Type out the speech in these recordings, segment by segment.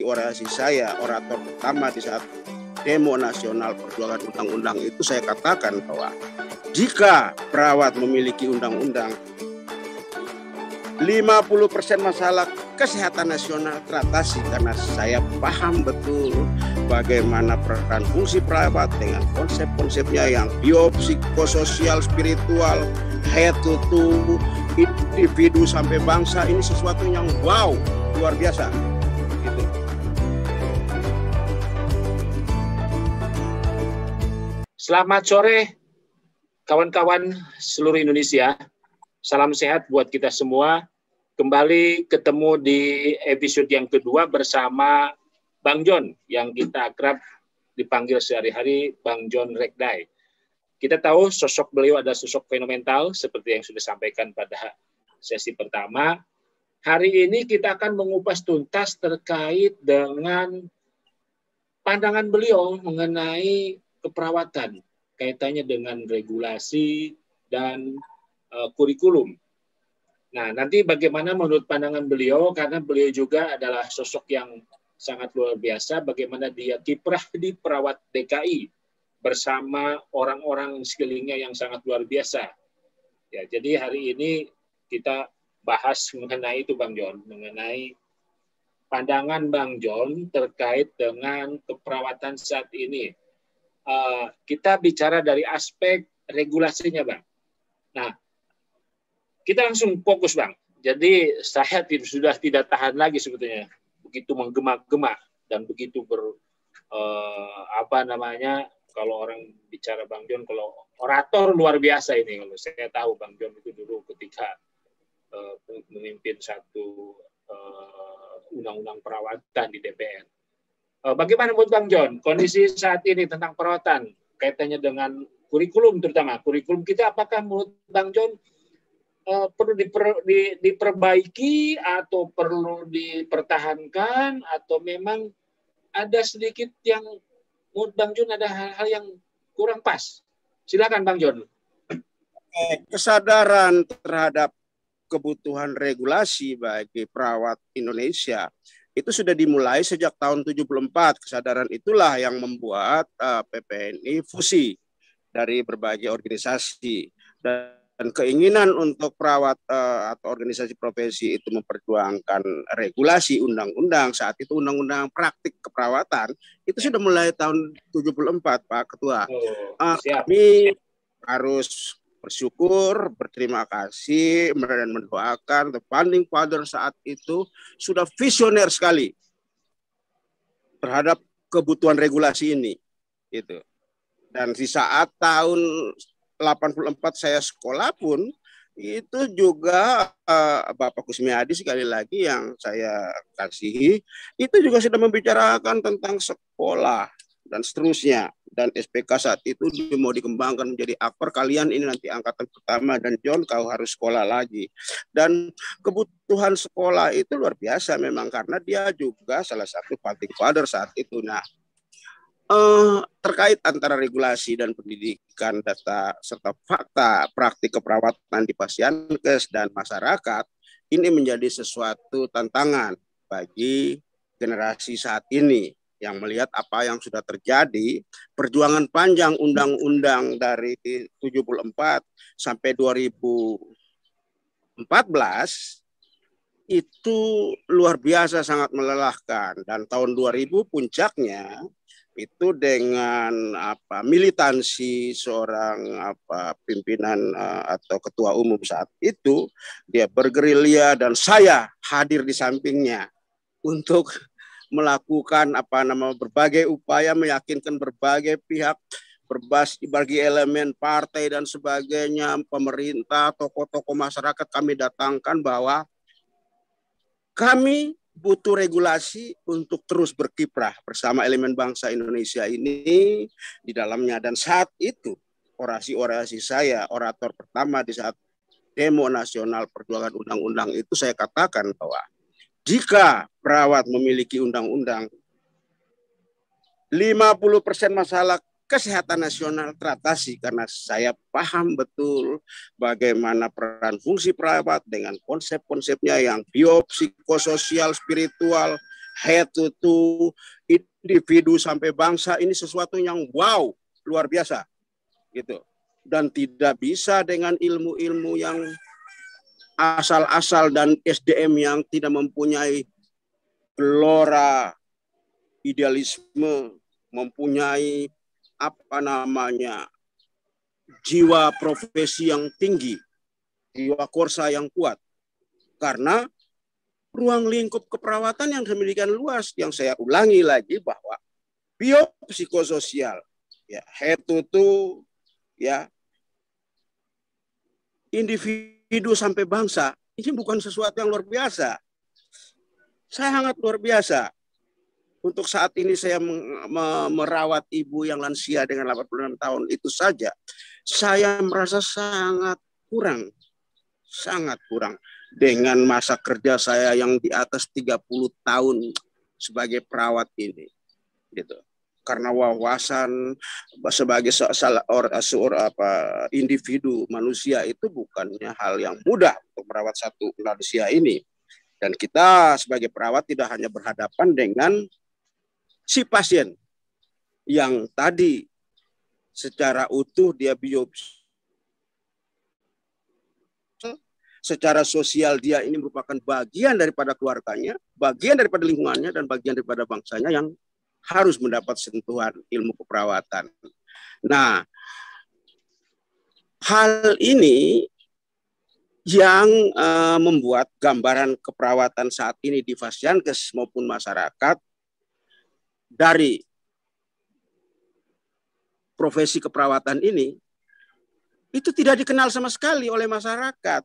orasi saya, orator pertama di saat demo nasional perjuangan undang-undang itu, saya katakan bahwa jika perawat memiliki undang-undang, 50% masalah kesehatan nasional teratasi, karena saya paham betul bagaimana peran fungsi perawat dengan konsep-konsepnya yang biopsikososial, spiritual, head to toe, individu sampai bangsa. Ini sesuatu yang wow, luar biasa. Gitu. Selamat sore kawan-kawan seluruh Indonesia. Salam sehat buat kita semua. Kembali ketemu di episode yang kedua bersama Bang John, yang kita akrab dipanggil sehari-hari Bang John Rekdai. Kita tahu sosok beliau adalah sosok fenomenal seperti yang sudah disampaikan pada sesi pertama. Hari ini kita akan mengupas tuntas terkait dengan pandangan beliau mengenai keperawatan, kaitannya dengan regulasi dan kurikulum. Nah, nanti bagaimana menurut pandangan beliau, karena beliau juga adalah sosok yang sangat luar biasa, bagaimana dia kiprah di perawat DKI bersama orang-orang sekelilingnya yang sangat luar biasa. Ya, jadi hari ini kita bahas mengenai itu, Bang John, mengenai pandangan Bang John terkait dengan keperawatan saat ini. Kita bicara dari aspek regulasinya, Bang. Nah, kita langsung fokus, Bang. Jadi saya sudah tidak tahan lagi sebetulnya, begitu menggema-gema dan begitu kalau orang bicara Bang John, kalau orator luar biasa ini. Kalau saya tahu Bang John itu dulu ketika memimpin satu undang-undang perawatan di DPR. Bagaimana menurut Bang John kondisi saat ini tentang perawatan kaitannya dengan kurikulum, terutama kurikulum kita, apakah menurut Bang John perlu diperbaiki atau perlu dipertahankan, atau memang ada sedikit yang menurut Bang John ada hal-hal yang kurang pas? Silakan Bang John. Kesadaran terhadap kebutuhan regulasi bagi perawat Indonesia itu sudah dimulai sejak tahun 74. Kesadaran itulah yang membuat PPNI fusi dari berbagai organisasi, dan keinginan untuk perawat atau organisasi profesi itu memperjuangkan regulasi undang-undang. Saat itu undang-undang praktik keperawatan itu sudah mulai tahun 74, Pak Ketua. Kami harus bersyukur, berterima kasih, dan mendoakan the founding father saat itu sudah visioner sekali terhadap kebutuhan regulasi ini. Gitu. Dan di saat tahun 84 saya sekolah pun, itu juga Bapak Kusmiadi sekali lagi yang saya kasihi, itu juga sudah membicarakan tentang sekolah dan seterusnya. Dan SPK saat itu mau dikembangkan menjadi akper, kalian ini nanti angkatan pertama, dan John kau harus sekolah lagi. Dan kebutuhan sekolah itu luar biasa memang, karena dia juga salah satu founding father saat itu. Nah, terkait antara regulasi dan pendidikan, data serta fakta praktik keperawatan di Pasienkes dan masyarakat, ini menjadi sesuatu tantangan bagi generasi saat ini yang melihat apa yang sudah terjadi, perjuangan panjang undang-undang dari 74 sampai 2014 itu luar biasa, sangat melelahkan. Dan tahun 2000 puncaknya itu dengan militansi seorang pimpinan atau ketua umum saat itu, dia bergerilya dan saya hadir di sampingnya untuk melakukan berbagai upaya meyakinkan berbagai pihak, berbagai elemen partai dan sebagainya, pemerintah, tokoh-tokoh masyarakat, kami datangkan bahwa kami butuh regulasi untuk terus berkiprah bersama elemen bangsa Indonesia ini di dalamnya. Dan saat itu orasi saya, orator pertama di saat demo nasional perjuangan undang-undang itu, saya katakan bahwa jika perawat memiliki undang-undang, 50% masalah kesehatan nasional teratasi, karena saya paham betul bagaimana peran fungsi perawat dengan konsep-konsepnya yang biopsikososial, spiritual, head to toe, individu sampai bangsa, ini sesuatu yang wow, luar biasa gitu. Dan tidak bisa dengan ilmu-ilmu yang asal-asal dan SDM yang tidak mempunyai gelora idealisme, mempunyai apa namanya jiwa profesi yang tinggi, jiwa korsa yang kuat. Karena ruang lingkup keperawatan yang demikian luas, yang saya ulangi lagi bahwa biopsikososial, ya, head to toe, ya, individu sampai bangsa, ini bukan sesuatu yang luar biasa. Sangat luar biasa. Untuk saat ini saya merawat ibu yang lansia dengan 86 tahun itu saja, saya merasa sangat kurang dengan masa kerja saya yang di atas 30 tahun sebagai perawat ini, gitu. Karena wawasan sebagai individu manusia itu bukannya hal yang mudah untuk merawat satu manusia ini. Dan kita sebagai perawat tidak hanya berhadapan dengan si pasien yang tadi secara utuh dia biopsi, secara sosial dia ini merupakan bagian daripada keluarganya, bagian daripada lingkungannya, dan bagian daripada bangsanya yang harus mendapat sentuhan ilmu keperawatan. Nah, hal ini yang membuat gambaran keperawatan saat ini di Fasiankes maupun masyarakat dari profesi keperawatan ini itu tidak dikenal sama sekali oleh masyarakat,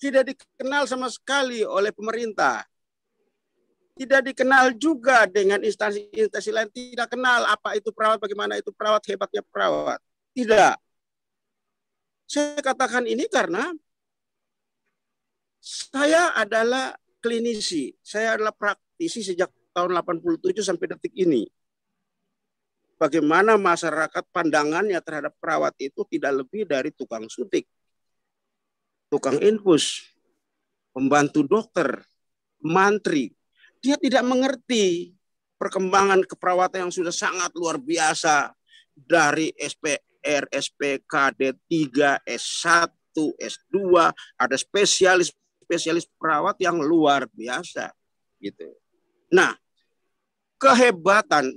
tidak dikenal sama sekali oleh pemerintah, tidak dikenal juga dengan instansi-instansi lain, tidak kenal apa itu perawat, bagaimana itu perawat, hebatnya perawat. Tidak. Saya katakan ini karena saya adalah klinisi, saya adalah praktisi sejak tahun 87 sampai detik ini. Bagaimana masyarakat pandangannya terhadap perawat itu tidak lebih dari tukang suntik, tukang infus, pembantu dokter, mantri. Dia tidak mengerti perkembangan keperawatan yang sudah sangat luar biasa dari SPR, SPK, D3, S1, S2, ada spesialis perawat yang luar biasa gitu. Nah, kehebatan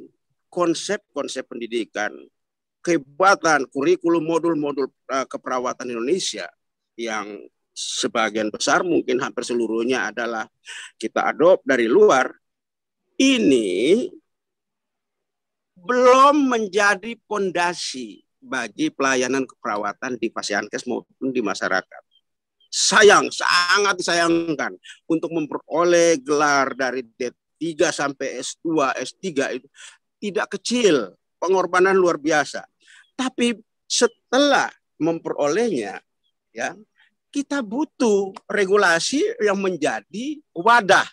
konsep-konsep pendidikan, kehebatan kurikulum modul-modul keperawatan Indonesia yang sebagian besar mungkin hampir seluruhnya adalah kita adopt dari luar, ini belum menjadi pondasi bagi pelayanan keperawatan di Fasiankes maupun di masyarakat. Sayang, sangat disayangkan untuk memperoleh gelar dari D3 sampai S2, S3 itu tidak kecil, pengorbanan luar biasa. Tapi setelah memperolehnya, ya, kita butuh regulasi yang menjadi wadah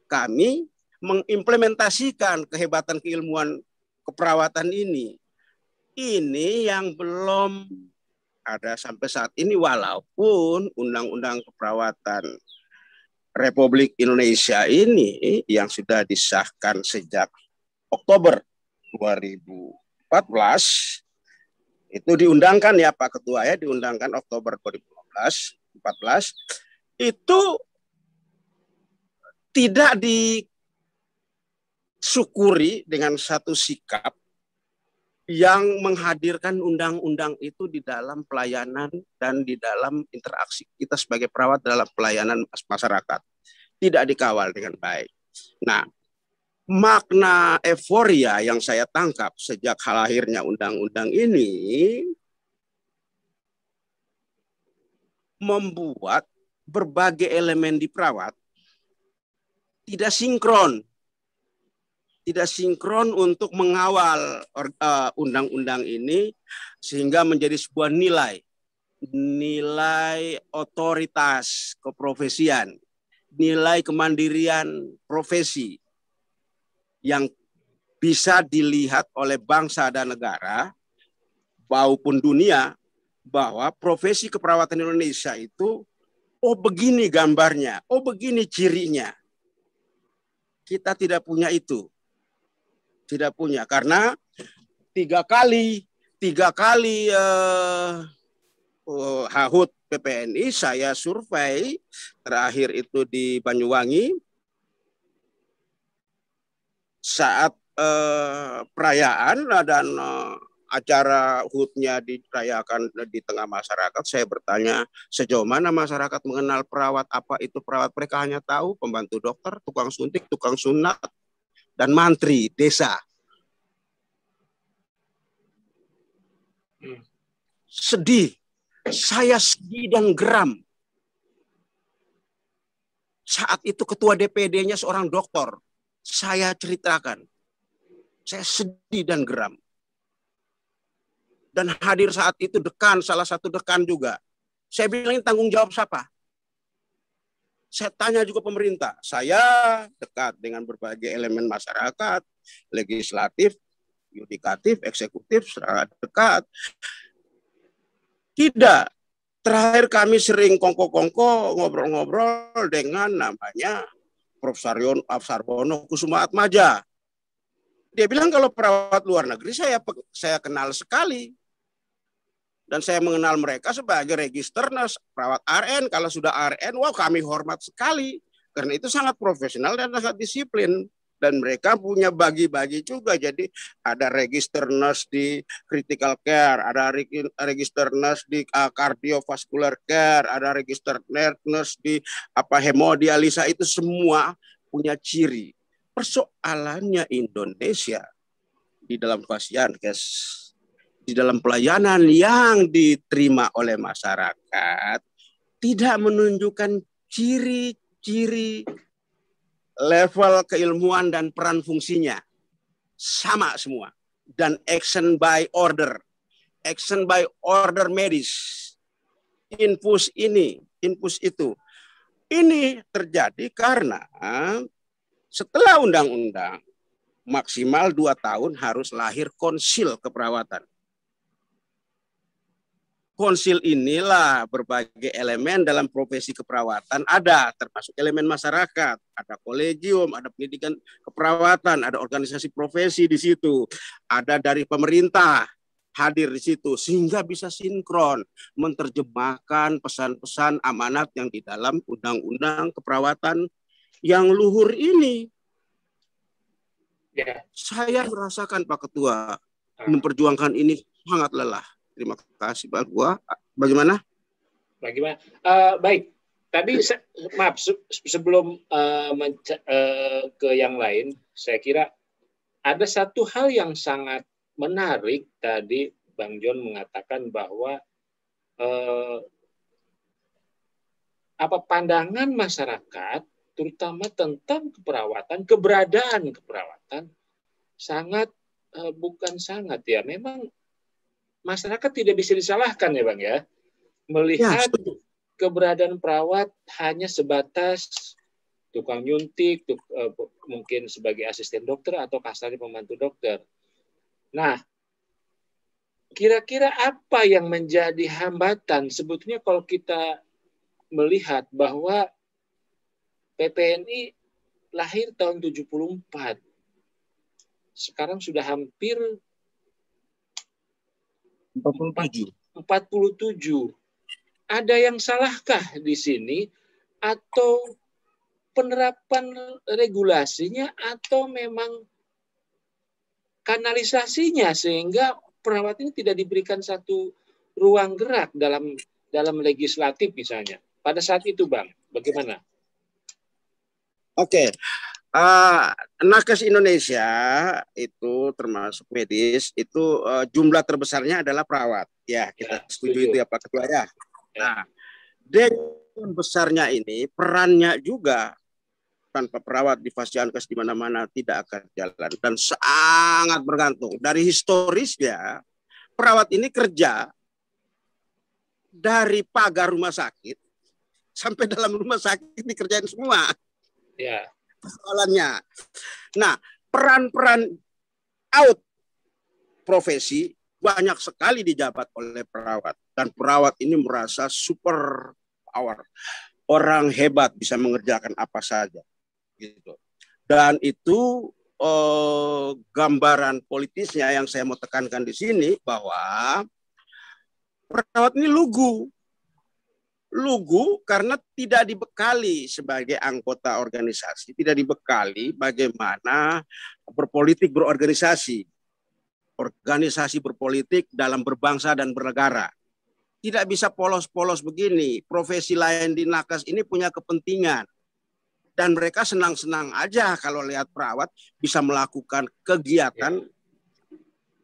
kami mengimplementasikan kehebatan keilmuan keperawatan ini. Ini yang belum ada sampai saat ini, walaupun Undang-Undang Keperawatan Republik Indonesia ini yang sudah disahkan sejak Oktober 2014 itu diundangkan ya Pak Ketua, ya, diundangkan Oktober 2014 itu tidak disyukuri dengan satu sikap yang menghadirkan undang-undang itu di dalam pelayanan dan di dalam interaksi kita sebagai perawat dalam pelayanan masyarakat. Tidak dikawal dengan baik. Nah, makna euforia yang saya tangkap sejak lahirnya undang-undang ini membuat berbagai elemen di perawat tidak sinkron. Tidak sinkron untuk mengawal undang-undang ini sehingga menjadi sebuah nilai otoritas keprofesian, nilai kemandirian profesi yang bisa dilihat oleh bangsa dan negara maupun dunia bahwa profesi keperawatan Indonesia itu, oh begini gambarnya, oh begini cirinya. Kita tidak punya itu. Tidak punya, karena tiga kali HUT PPNI saya survei, terakhir itu di Banyuwangi saat perayaan dan acara HUT-nya dirayakan di tengah masyarakat. Saya bertanya sejauh mana masyarakat mengenal perawat, apa itu perawat. Mereka hanya tahu pembantu dokter, tukang suntik, tukang sunat, dan mantri desa. Sedih, saya sedih dan geram. Saat itu ketua DPD-nya seorang dokter. Saya ceritakan, saya sedih dan geram. Dan hadir saat itu dekan, salah satu dekan juga. Saya bilang, ini tanggung jawab siapa? Saya tanya juga pemerintah. Saya dekat dengan berbagai elemen masyarakat, legislatif, yudikatif, eksekutif, sangat dekat. Tidak. Terakhir kami sering kongko-kongko, ngobrol-ngobrol dengan namanya Prof. Sarwono Kusuma Atmaja. Dia bilang kalau perawat luar negeri saya kenal sekali. Dan saya mengenal mereka sebagai register nurse, perawat RN. Kalau sudah RN, wah kami hormat sekali. Karena itu sangat profesional dan sangat disiplin. Dan mereka punya bagi-bagi juga. Jadi ada register nurse di critical care, ada register nurse di cardiovascular care, ada register nurse di hemodialisa. Itu semua punya ciri. Persoalannya Indonesia di dalam Fasiankes, di dalam pelayanan yang diterima oleh masyarakat, tidak menunjukkan ciri-ciri level keilmuan dan peran fungsinya. Sama semua. Dan action by order medis. Infus ini, infus itu. Ini terjadi karena setelah undang-undang maksimal 2 tahun harus lahir konsil keperawatan. Konsil inilah berbagai elemen dalam profesi keperawatan ada, termasuk elemen masyarakat, ada kolegium, ada pendidikan keperawatan, ada organisasi profesi di situ, ada dari pemerintah hadir di situ, sehingga bisa sinkron menerjemahkan pesan-pesan amanat yang di dalam undang-undang keperawatan yang luhur ini. Ya. Saya merasakan Pak Ketua memperjuangkan ini sangat lelah. Terima kasih Pak Ketua. Bagaimana? Baik. Tadi maaf sebelum ke yang lain, saya kira ada satu hal yang sangat menarik tadi Bang John mengatakan bahwa pandangan masyarakat terutama tentang keperawatan, keberadaan keperawatan sangat memang masyarakat tidak bisa disalahkan ya Bang ya, melihat keberadaan perawat hanya sebatas tukang nyuntik, mungkin sebagai asisten dokter atau kasarnya pembantu dokter. Nah, kira-kira apa yang menjadi hambatan sebetulnya kalau kita melihat bahwa PPNI lahir tahun 74, sekarang sudah hampir 47. Ada yang salahkah di sini atau penerapan regulasinya atau memang kanalisasinya sehingga perawat ini tidak diberikan satu ruang gerak dalam legislatif misalnya. Pada saat itu Bang, bagaimana? Oke. Nakes Indonesia itu termasuk medis itu jumlah terbesarnya adalah perawat. Ya, kita setuju itu ya Pak Ketua ya. Nah, dengan besarnya ini perannya juga tanpa perawat di Fasiankes di mana-mana tidak akan jalan dan sangat bergantung. Dari historisnya perawat ini kerja dari pagar rumah sakit sampai dalam rumah sakit dikerjain semua. Ya. Persoalannya. Nah, peran-peran out profesi banyak sekali dijabat oleh perawat dan perawat ini merasa super power, orang hebat bisa mengerjakan apa saja gitu. Dan itu gambaran politisnya yang saya mau tekankan di sini, bahwa perawat ini lugu karena tidak dibekali sebagai anggota organisasi, tidak dibekali bagaimana berpolitik, berorganisasi, organisasi berpolitik dalam berbangsa dan bernegara. Tidak bisa polos-polos begini. Profesi lain di nakes ini punya kepentingan. Dan mereka senang-senang aja kalau lihat perawat bisa melakukan kegiatan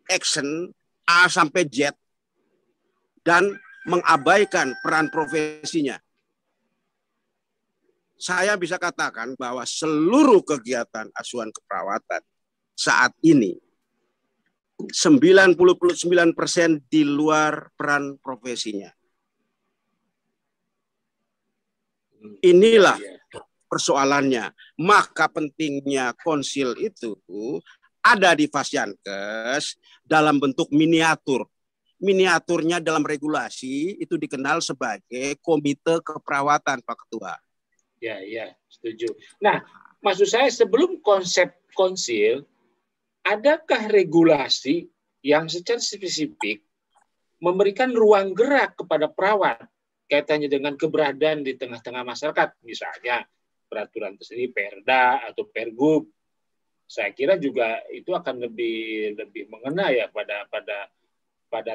action A sampai Z dan mengabaikan peran profesinya. Saya bisa katakan bahwa seluruh kegiatan asuhan keperawatan saat ini 99% di luar peran profesinya. Inilah persoalannya. Maka pentingnya konsil itu ada di Fasiankes dalam bentuk miniatur. Miniaturnya dalam regulasi itu dikenal sebagai Komite Keperawatan, Pak Ketua. Ya, setuju. Nah, maksud saya sebelum konsep konsil, adakah regulasi yang secara spesifik memberikan ruang gerak kepada perawat kaitannya dengan keberadaan di tengah-tengah masyarakat, misalnya peraturan tersendiri, Perda atau Pergub? Saya kira juga itu akan lebih mengena ya pada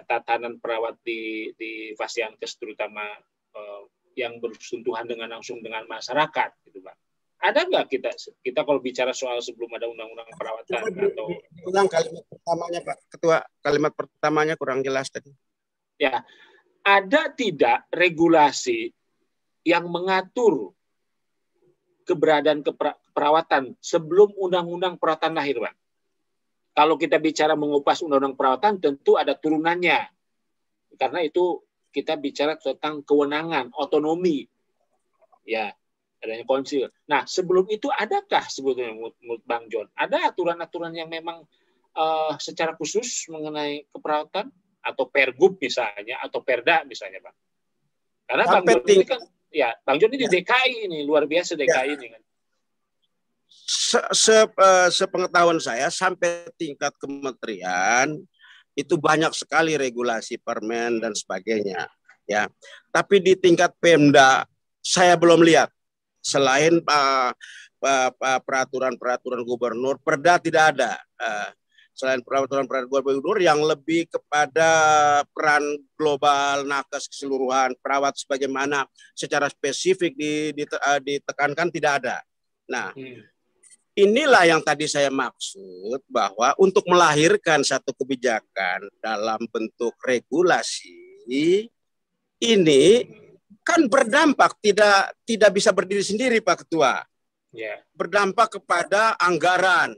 tatanan perawat di Fasiankes, terutama yang bersentuhan langsung dengan masyarakat, gitu Pak. Ada nggak kita kalau bicara soal sebelum ada undang-undang perawatan atau ulang kalimat pertamanya Pak Ketua, kalimat pertamanya kurang jelas tadi. Ya, ada tidak regulasi yang mengatur keberadaan keperawatan sebelum undang-undang perawatan lahir, Pak? Kalau kita bicara mengupas undang-undang perawatan, tentu ada turunannya. Karena itu kita bicara tentang kewenangan, otonomi. Ya, adanya konsil. Nah, sebelum itu adakah sebetulnya menurut Bang John, ada aturan-aturan yang memang secara khusus mengenai keperawatan? Atau Pergub misalnya, atau Perda misalnya, Bang? Karena Bang John ini kan, ya, Bang John ini DKI ini, luar biasa DKI ini kan. Sepengetahuan saya sampai tingkat kementerian itu banyak sekali regulasi, permen dan sebagainya, ya. Tapi di tingkat Pemda saya belum lihat, selain peraturan gubernur, Perda tidak ada. Selain peraturan gubernur yang lebih kepada peran global nakes keseluruhan, perawat sebagaimana secara spesifik ditekankan tidak ada. Nah, inilah yang tadi saya maksud, bahwa untuk melahirkan satu kebijakan dalam bentuk regulasi ini kan berdampak, tidak bisa berdiri sendiri, Pak Ketua. Berdampak kepada anggaran,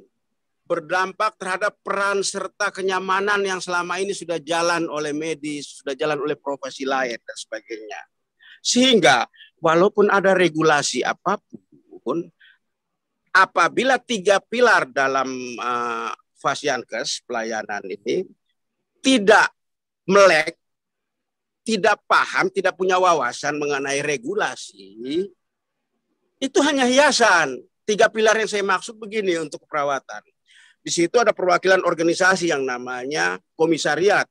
berdampak terhadap peran serta kenyamanan yang selama ini sudah jalan oleh medis, sudah jalan oleh profesi lain dan sebagainya. Sehingga walaupun ada regulasi apapun, apabila 3 pilar dalam Fasiankes pelayanan ini tidak melek, tidak paham, tidak punya wawasan mengenai regulasi, itu hanya hiasan. 3 pilar yang saya maksud begini untuk keperawatan. Di situ ada perwakilan organisasi yang namanya komisariat.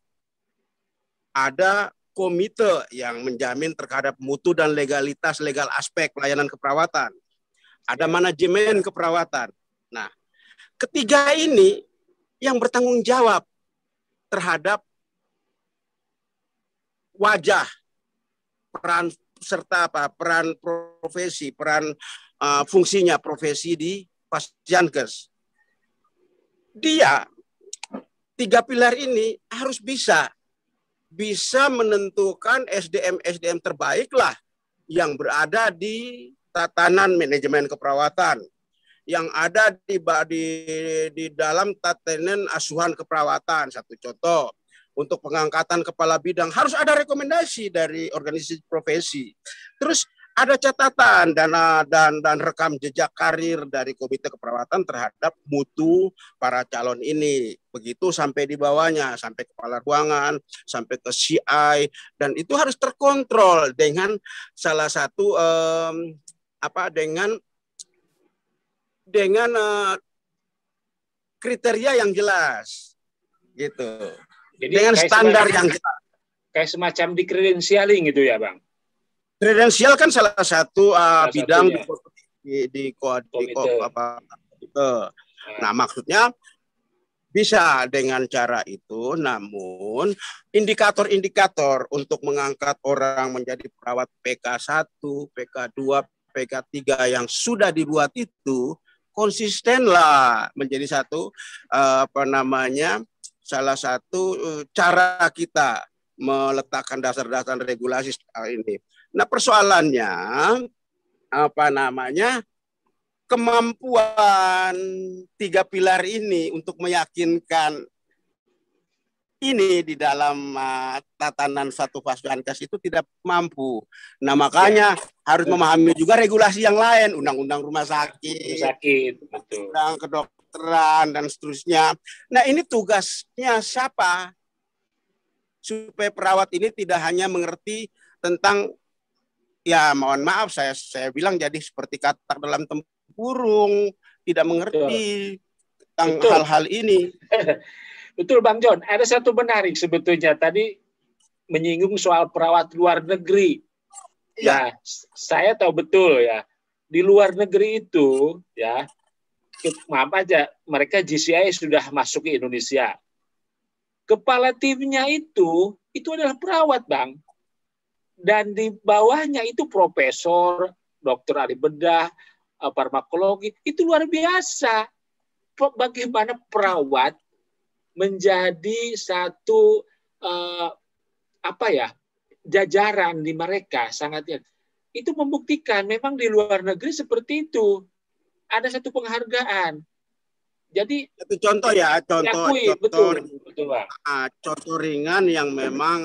Ada komite yang menjamin terhadap mutu dan legalitas legal aspek pelayanan keperawatan. Ada manajemen keperawatan. Nah, ketiga ini yang bertanggung jawab terhadap wajah, peran serta peran profesi, peran fungsinya profesi di Fasiankes. Dia 3 pilar ini harus bisa menentukan SDM terbaik lah yang berada di tatanan manajemen keperawatan, yang ada di dalam tatanan asuhan keperawatan. Satu contoh, untuk pengangkatan kepala bidang harus ada rekomendasi dari organisasi profesi. Terus ada catatan dan rekam jejak karir dari Komite Keperawatan terhadap mutu para calon ini. Begitu sampai di bawahnya, sampai kepala ruangan, sampai ke CI, dan itu harus terkontrol dengan salah satu dengan dengan kriteria yang jelas, gitu. Jadi dengan standar yang jelas. Kayak semacam di kredensialing gitu ya, Bang? Kredensial kan salah satu bidang di Nah, maksudnya bisa dengan cara itu, namun indikator-indikator untuk mengangkat orang menjadi perawat PK1, PK2, PK3 yang sudah dibuat itu konsistenlah menjadi satu salah satu cara kita meletakkan dasar-dasar regulasi ini. Nah, persoalannya kemampuan 3 pilar ini untuk meyakinkan ini di dalam tatanan satu Fasdankes itu tidak mampu. Nah, makanya harus memahami juga regulasi yang lain, undang-undang rumah sakit, undang kedokteran dan seterusnya. Nah, ini tugasnya siapa? Supaya perawat ini tidak hanya mengerti tentang, ya mohon maaf saya bilang jadi seperti katak dalam tempurung, tidak mengerti tentang hal-hal ini. Betul Bang John, ada satu menarik sebetulnya tadi menyinggung soal perawat luar negeri. Ya, saya tahu betul ya. Di luar negeri itu ya, maaf aja, mereka GCI sudah masuk ke Indonesia. Kepala timnya itu adalah perawat, Bang. Dan di bawahnya itu profesor, dokter ahli bedah, farmakologi, itu luar biasa. Bagaimana perawat menjadi satu jajaran di mereka sangat, itu membuktikan memang di luar negeri seperti itu ada satu penghargaan. Jadi itu contoh contoh ringan yang memang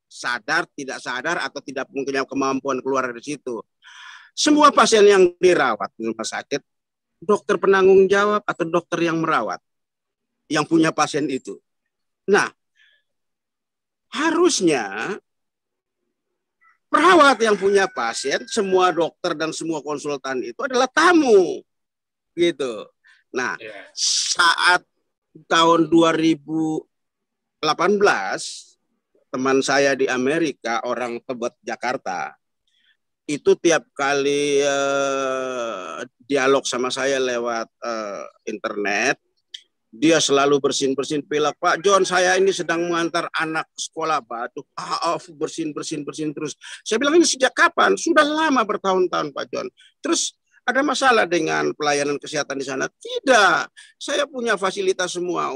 sadar tidak sadar atau tidak punya kemampuan keluar dari situ. Semua pasien yang dirawat di rumah sakit, dokter penanggung jawab atau dokter yang merawat yang punya pasien itu. Nah, harusnya perawat yang punya pasien, semua dokter dan semua konsultan itu adalah tamu, gitu. Nah, saat tahun 2018, teman saya di Amerika, orang Tebet Jakarta, itu tiap kali dialog sama saya lewat internet, dia selalu bersin-bersin pilek. Pak John, saya ini sedang mengantar anak ke sekolah batuk. Bersin terus. Saya bilang, ini sejak kapan? Sudah lama, bertahun-tahun Pak John. Terus ada masalah dengan pelayanan kesehatan di sana? Tidak. Saya punya fasilitas semua,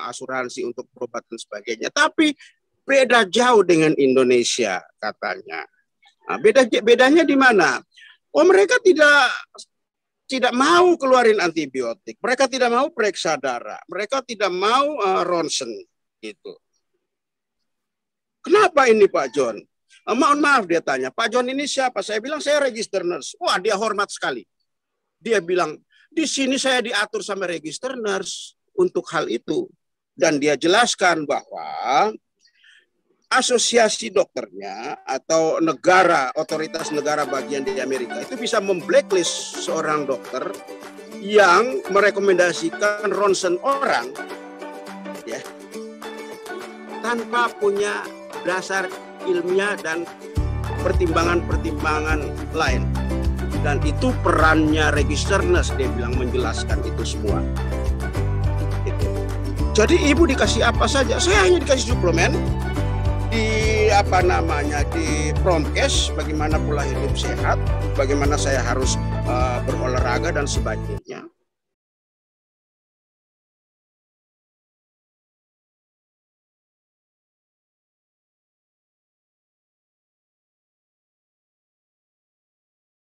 asuransi untuk berobat dan sebagainya. Tapi beda jauh dengan Indonesia katanya. Nah, bedanya di mana? Mereka tidak mau keluarin antibiotik, mereka tidak mau periksa darah, mereka tidak mau ronsen gitu. Kenapa ini Pak John? Mohon maaf, dia tanya, Pak John ini siapa? Saya bilang saya register nurse. Wah, dia hormat sekali. Dia bilang, di sini saya diatur sama register nurse untuk hal itu. Dan dia jelaskan bahwa asosiasi dokternya atau otoritas negara bagian di Amerika itu bisa memblacklist seorang dokter yang merekomendasikan ronsen orang ya tanpa punya dasar ilmiah dan pertimbangan-pertimbangan lain. Dan itu perannya register nurse, dia bilang, menjelaskan itu semua. Jadi ibu dikasih apa saja, saya hanya dikasih suplemen, di promkes, bagaimana pola hidup sehat, bagaimana saya harus berolahraga dan sebagainya.